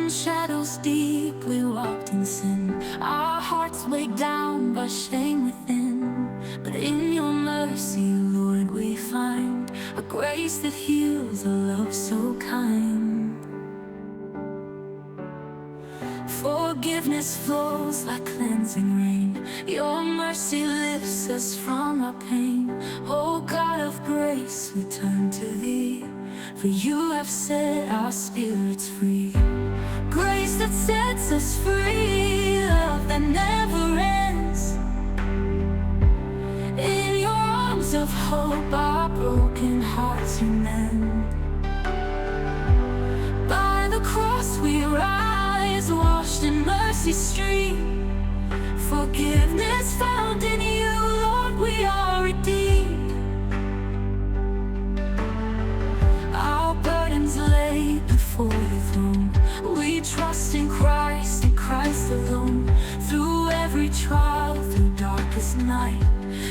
In shadows deep we walked in sin, our hearts weighed down by shame within. But in your mercy, Lord, we find a grace that heals, a love so kind. Forgiveness flows like cleansing rain, your mercy lifts us from our pain. Oh God of grace, we turn to Thee, for You have set our spirits free. Grace that sets us free, love that never ends. In Your arms of hope, our broken hearts You mend. By the cross we rise, washed in mercy's stream. Forgiveness found in You, Lord, we are redeemed. Our burdens lay before Your throne, we trust in Christ and Christ alone. Through every trial, through darkest night,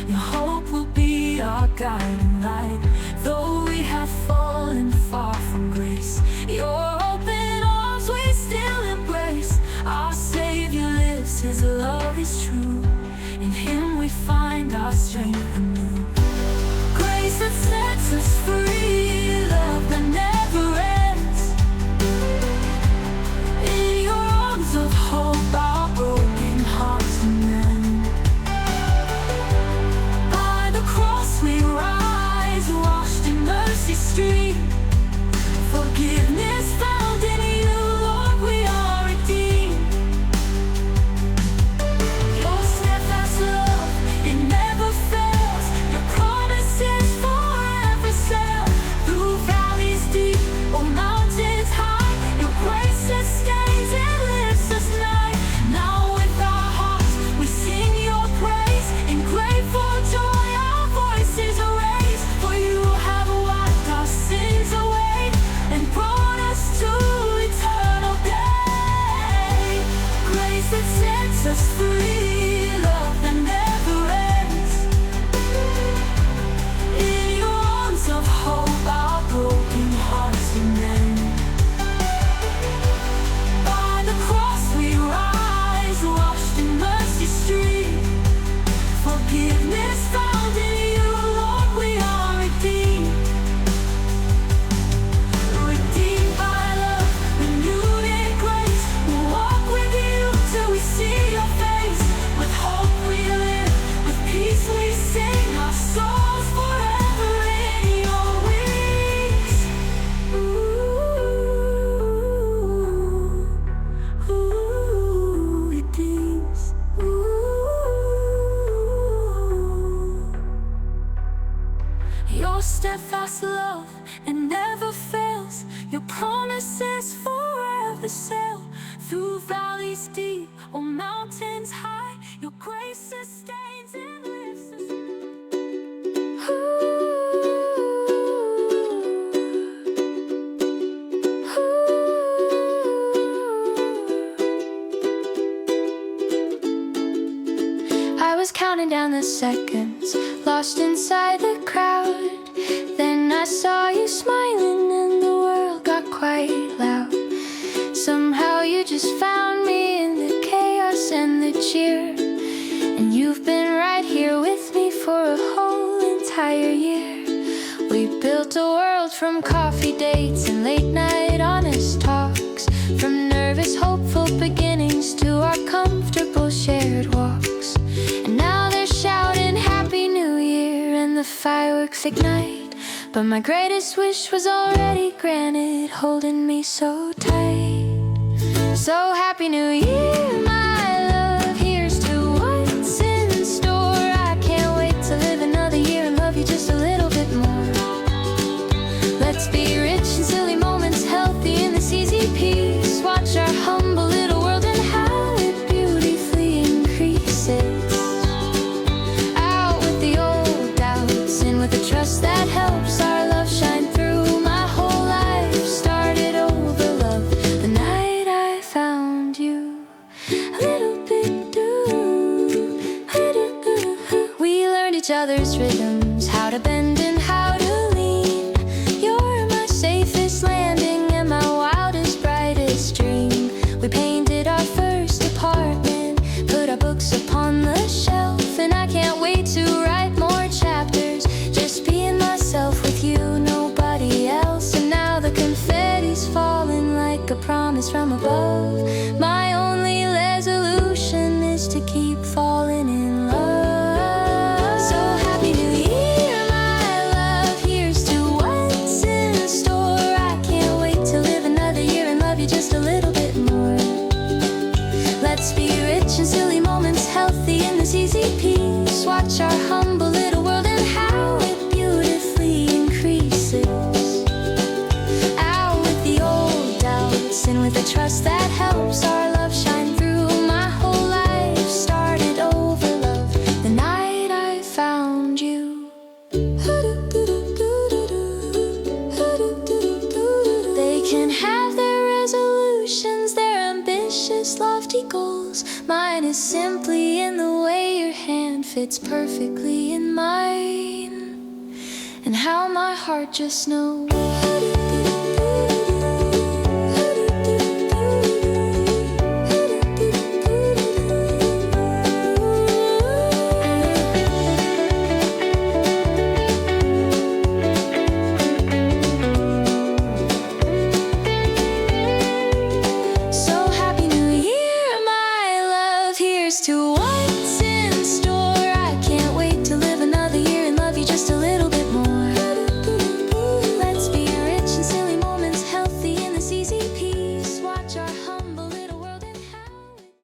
Your hope will be our guiding light. Though we have fallen far from grace, Your open arms we still embrace. Our Savior lives, His love is true, in Him we find our strength anew. Grace that sets us free, love that never ends. In Your arms of hope, our broken hearts You mend. By the cross we rise, washed in mercy's stream. Forgiveness found in You, Lord, we are redeemed. Your steadfast love, it never fails. Your promises forever sail. Through valleys deep or mountains high, Your grace sustains and lifts us nigh. Now with our hearts we sing Your praise. In grateful joy our voices raise. For You have wiped our sins away and brought us to eternal day. Grace that sets us free, love that never ends. In Your arms of hope, our broken hearts You mend. By the cross we rise, washed in mercy's stream. Forgiveness found in You, Lord, we are redeemed. Redeemed by love, renewed in grace. We'll walk with You till we see Your face. With hope we live, with peace we sing. Our souls forever in Your wings. Redeems. Your steadfast love, it never fails. Your promises forever sail. Through valleys deep or mountains high, Your grace sustains and lifts us. I was counting down the seconds, lost inside the crowd. Then I saw You smiling and the world got quite loud. Somehow You just found me in the chaos and the cheer. And You've been right here with me for a whole entire year. We built a world from coffee dates and late night honest talks, from nervous hopeful beginnings to our comfortable shared walks. And now they're shouting Happy New Year and the fireworks ignite. But my greatest wish was already granted, holding me so tight. So Happy New Year, my love, here's to what's in store. I can't wait to live another year and love You just a little bit more. Let's be rich in silly moments, healthy in this easy peace. Watch our humble little world and how it beautifully increases. Out with the old doubts, in with the trust that helps our love shine through. My whole life started over love the night I found You. like a promise from above. My only resolution is to keep falling in love. So happy new year, my love. Here's to what's in store. I can't wait to live another year and love you just a little bit more. Let's be rich in silly moments, healthy in this easy peace. Watch our humble little world and how it beautifully increases. Out with the old doubts and with the trust that helps our love shine through. My whole life started over love the night I found you. They can have their resolutions, their ambitious, lofty goals. Mine is simply in the way your hand fits perfectly in mine, and how my heart just knows.